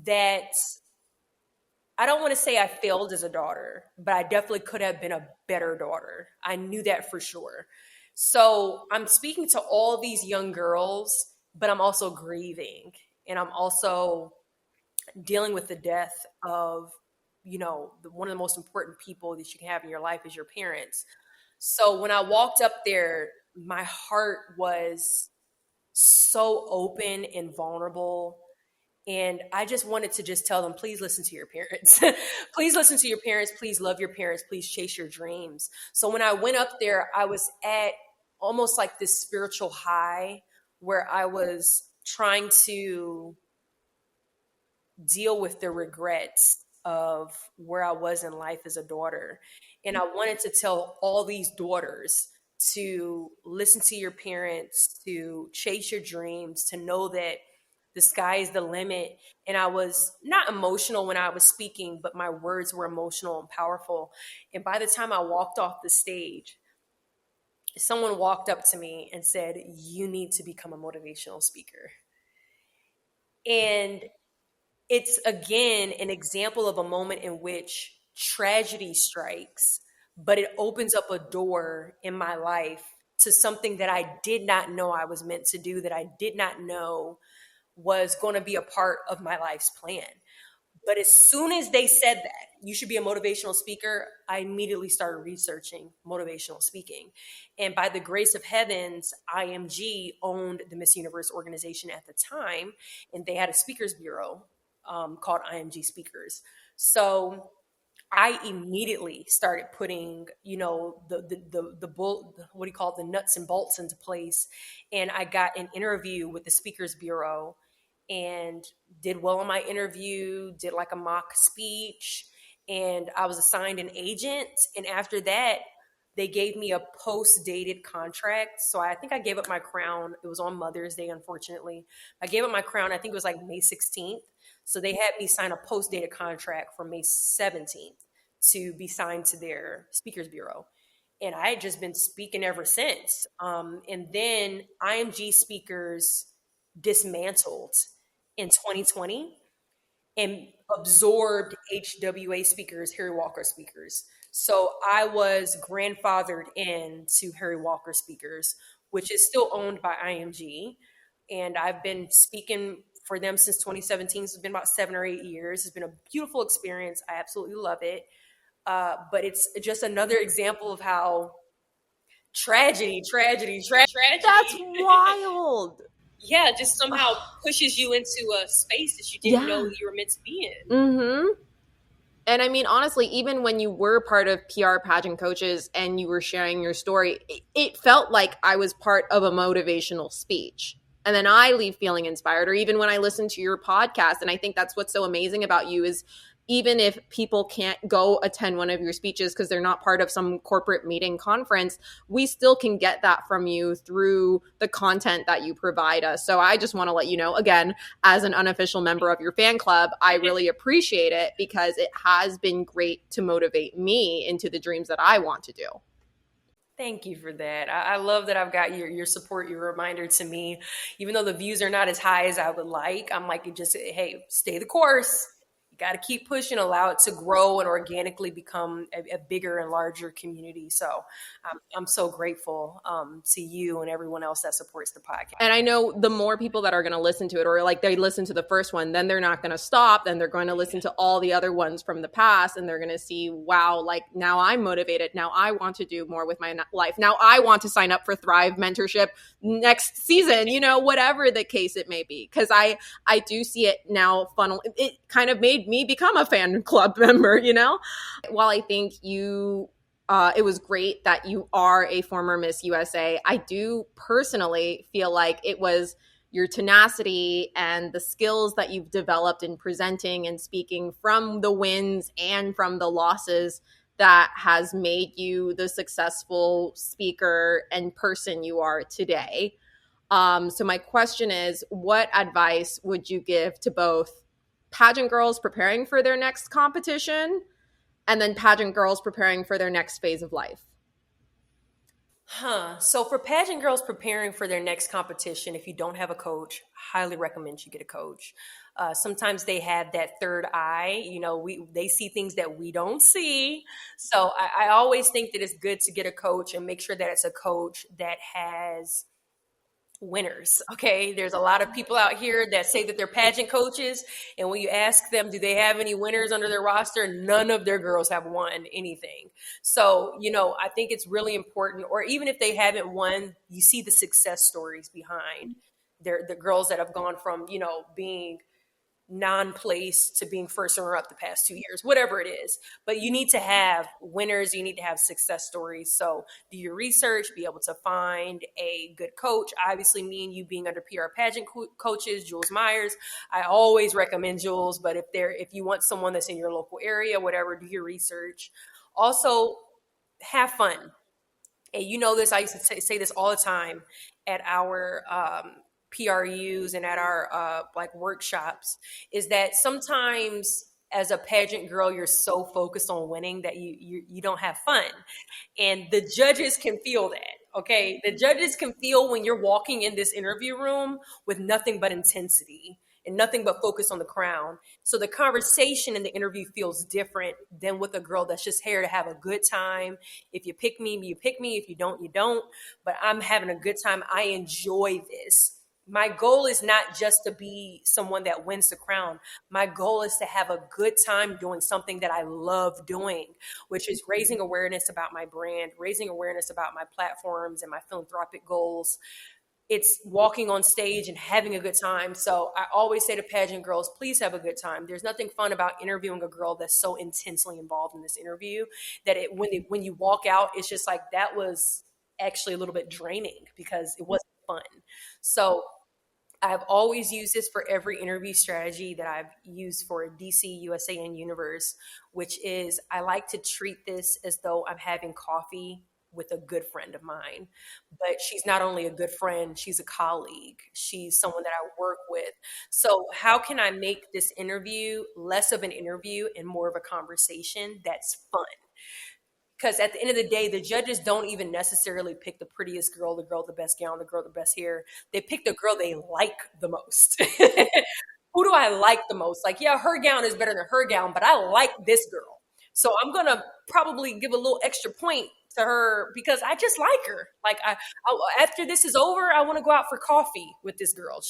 that, I don't want to say I failed as a daughter, but I definitely could have been a better daughter. I knew that for sure. So I'm speaking to all these young girls, but I'm also grieving. And I'm also dealing with the death of, one of the most important people that you can have in your life is your parents. So when I walked up there, my heart was so open and vulnerable, and I just wanted to just tell them, please listen to your parents. Please listen to your parents. Please love your parents. Please chase your dreams. So when I went up there, I was at almost like this spiritual high where I was trying to deal with the regrets of where I was in life as a daughter. And I wanted to tell all these daughters to listen to your parents, to chase your dreams, to know that the sky is the limit. And I was not emotional when I was speaking, but my words were emotional and powerful. And by the time I walked off the stage, someone walked up to me and said, "You need to become a motivational speaker." And it's again an example of a moment in which tragedy strikes, but it opens up a door in my life to something that I did not know I was meant to do, that I did not know was going to be a part of my life's plan. But as soon as they said that you should be a motivational speaker, I immediately started researching motivational speaking. And by the grace of heavens, IMG owned the Miss Universe organization at the time, and they had a speakers bureau called IMG Speakers. So I immediately started putting, what do you call it, the nuts and bolts into place. And I got an interview with the Speakers Bureau and did well on my interview, did like a mock speech, and I was assigned an agent. And after that, they gave me a post-dated contract. So I think I gave up my crown. It was on Mother's Day, unfortunately. I gave up my crown, I think it was like May 16th. So they had me sign a post-dated contract for May 17th to be signed to their speakers bureau. And I had just been speaking ever since. And then IMG Speakers dismantled in 2020 and absorbed HWA Speakers, Harry Walker Speakers. So I was grandfathered in to Harry Walker Speakers, which is still owned by IMG. And I've been speaking for them since 2017. So it's been about 7 or 8 years. It's been a beautiful experience. I absolutely love it. But it's just another example of how That's tragedy, wild. yeah, just somehow pushes you into a space that you didn't know Yeah. you were meant to be in. Mm-hmm. And I mean, honestly, even when you were part of PR pageant coaches and you were sharing your story, it felt like I was part of a motivational speech. And then I leave feeling inspired, or even when I listen to your podcast. And I think that's what's so amazing about you is even if people can't go attend one of your speeches because they're not part of some corporate meeting conference, we still can get that from you through the content that you provide us. So I just want to let you know, again, as an unofficial member of your fan club, I really appreciate it because it has been great to motivate me into the dreams that I want to do. Thank you for that. I love that I've got your support, your reminder to me. Even though the views are not as high as I would like, I'm like, you just, hey, stay the course. You got to keep pushing, allow it to grow and organically become a bigger and larger community. So I'm so grateful to you and everyone else that supports the podcast. And I know the more people that are going to listen to it, or like they listen to the first one, then they're not going to stop. Then they're going to listen to all the other ones from the past, and they're going to see, wow, like now I'm motivated. Now I want to do more with my life. Now I want to sign up for Thrive mentorship next season, whatever the case it may be. Because I do see it now funnel. It kind of made me become a fan club member, While I think it was great that you are a former Miss USA. I do personally feel like it was your tenacity and the skills that you've developed in presenting and speaking from the wins and from the losses that has made you the successful speaker and person you are today. So my question is, what advice would you give to both pageant girls preparing for their next competition and then pageant girls preparing for their next phase of life? So for pageant girls preparing for their next competition, if you don't have a coach, highly recommend you get a coach. Sometimes they have that third eye. They see things that we don't see. So I always think that it's good to get a coach and make sure that it's a coach that has winners. Okay. There's a lot of people out here that say that they're pageant coaches. And when you ask them, do they have any winners under their roster? None of their girls have won anything. So, I think it's really important, or even if they haven't won, you see the success stories behind the girls that have gone from, being non-place to being first runner up the past 2 years, whatever it is. But you need to have winners, you need to have success stories. So do your research, be able to find a good coach. Obviously, me and you being under PR pageant coaches, Jules Myers, I always recommend Jules. But if you want someone that's in your local area, whatever, do your research. Also, have fun. And this, I used to say this all the time at our PRUs and at our workshops, is that sometimes as a pageant girl, you're so focused on winning that you don't have fun. And the judges can feel that. Okay. The judges can feel when you're walking in this interview room with nothing but intensity and nothing but focus on the crown. So the conversation in the interview feels different than with a girl that's just here to have a good time. If you pick me, you pick me. If you don't, you don't. But I'm having a good time. I enjoy this. My goal is not just to be someone that wins the crown. My goal is to have a good time doing something that I love doing, which is raising awareness about my brand, raising awareness about my platforms and my philanthropic goals. It's walking on stage and having a good time. So I always say to pageant girls, please have a good time. There's nothing fun about interviewing a girl that's so intensely involved in this interview that when you walk out, it's just like, that was actually a little bit draining because it wasn't fun. So I've always used this for every interview strategy that I've used for DC, USA, and Universe, which is I like to treat this as though I'm having coffee with a good friend of mine. But she's not only a good friend, she's a colleague. She's someone that I work with. So how can I make this interview less of an interview and more of a conversation that's fun? Because at the end of the day, the judges don't even necessarily pick the prettiest girl, the girl with the best gown, the girl with the best hair. They pick the girl they like the most. Who do I like the most? Like, yeah, her gown is better than her gown, but I like this girl. So I'm going to probably give a little extra point to her because I just like her. Like after this is over, I want to go out for coffee with this girl.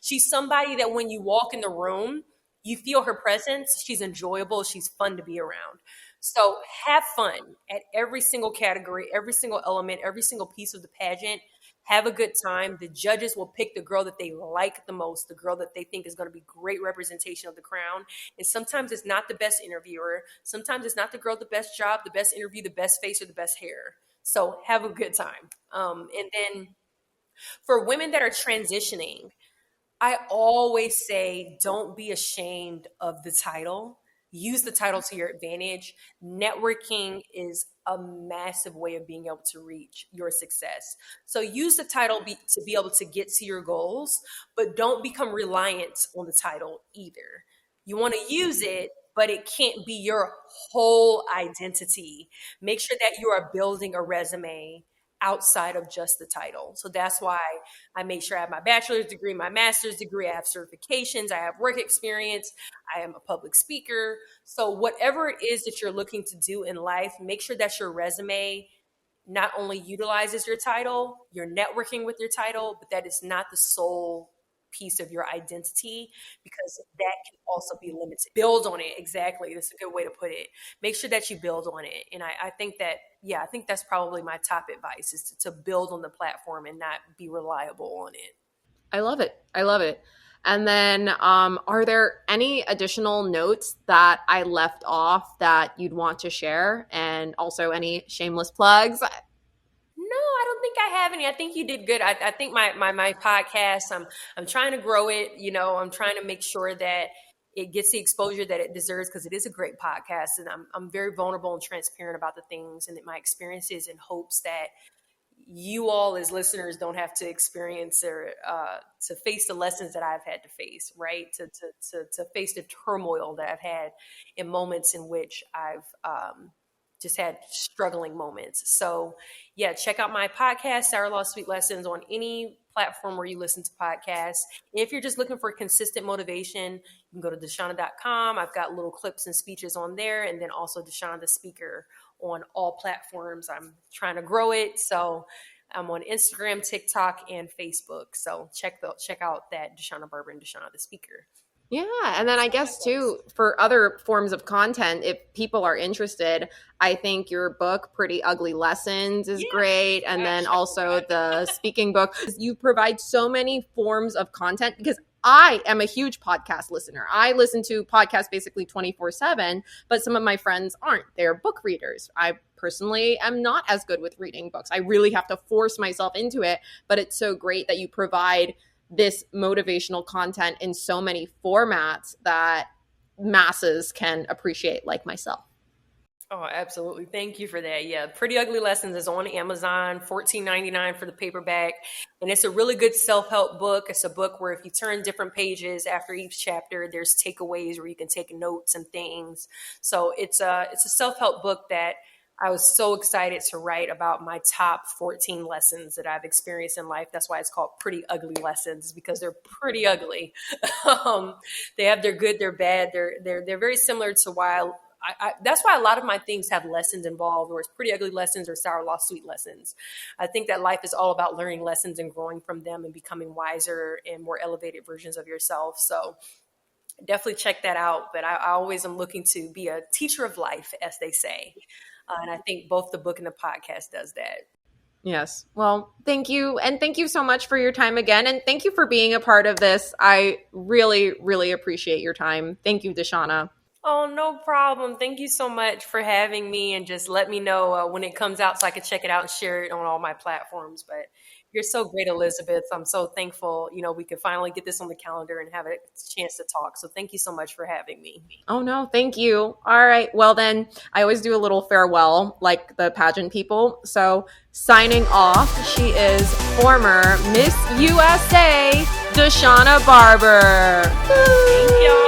She's somebody that when you walk in the room, you feel her presence. She's enjoyable. She's fun to be around. So have fun at every single category, every single element, every single piece of the pageant. Have a good time. The judges will pick the girl that they like the most, the girl that they think is going to be great representation of the crown. And sometimes it's not the best interviewer. Sometimes it's not the girl, the best job, the best interview, the best face, or the best hair. So have a good time. And then for women that are transitioning, I always say don't be ashamed of the title. Use the title to your advantage. Networking is a massive way of being able to reach your success. So use the title to be able to get to your goals, but don't become reliant on the title either. You want to use it, but it can't be your whole identity. Make sure that you are building a resume outside of just the title. So that's why I make sure I have my bachelor's degree, my master's degree, I have certifications, I have work experience, I am a public speaker. So whatever it is that you're looking to do in life, make sure that your resume not only utilizes your title, you're networking with your title, but that is not the sole piece of your identity because that can also be limited. Build on it. Exactly. That's a good way to put it. Make sure that you build on it. And I think that, I think that's probably my top advice is to build on the platform and not be reliable on it. I love it. I love it. And then are there any additional notes that I left off that you'd want to share? And also any shameless plugs? No, I don't think I have any. I think you did good. I think my podcast, I'm trying to grow it. I'm trying to make sure that it gets the exposure that it deserves because it is a great podcast. And I'm very vulnerable and transparent about the things and my experiences in hopes that you all as listeners don't have to experience or to face the lessons that I've had to face, right? To face the turmoil that I've had in moments in which I've just had struggling moments. So check out my podcast, Sour Law Sweet Lessons, on any platform where you listen to podcasts. And if you're just looking for consistent motivation, you can go to Deshauna.com. I've got little clips and speeches on there. And then also Deshauna the Speaker on all platforms. I'm trying to grow it. So I'm on Instagram, TikTok, and Facebook. So check out that Deshauna Barber and Deshauna the Speaker. Yeah. And then I guess too, for other forms of content, if people are interested, I think your book, Pretty Ugly Lessons, is great. And then also the speaking book. You provide so many forms of content because I am a huge podcast listener. I listen to podcasts basically 24/7, but some of my friends aren't. They're book readers. I personally am not as good with reading books. I really have to force myself into it, but it's so great that you provide this motivational content in so many formats that masses can appreciate, like myself. Oh, absolutely. Thank you for that. Yeah. Pretty Ugly Lessons is on Amazon, $14.99 for the paperback. And it's a really good self-help book. It's a book where if you turn different pages after each chapter, there's takeaways where you can take notes and things. So it's a self-help book that I was so excited to write about my top 14 lessons that I've experienced in life. That's why it's called Pretty Ugly Lessons, because they're pretty ugly. They have their good, their bad. They're very similar to why that's why a lot of my things have lessons involved, or it's Pretty Ugly Lessons or Sour Law Sweet Lessons. I think that life is all about learning lessons and growing from them and becoming wiser and more elevated versions of yourself. So definitely check that out. But I always am looking to be a teacher of life, as they say. And I think both the book and the podcast does that. Yes. Well, thank you. And thank you so much for your time again. And thank you for being a part of this. I really, really appreciate your time. Thank you, Deshauna. Oh, no problem. Thank you so much for having me, and just let me know when it comes out so I can check it out and share it on all my platforms. But you're so great, Elizabeth. I'm so thankful, we could finally get this on the calendar and have a chance to talk. So thank you so much for having me. Oh, no, thank you. All right. Well, then I always do a little farewell like the pageant people. So signing off, she is former Miss USA, Deshauna Barber. Thank y'all.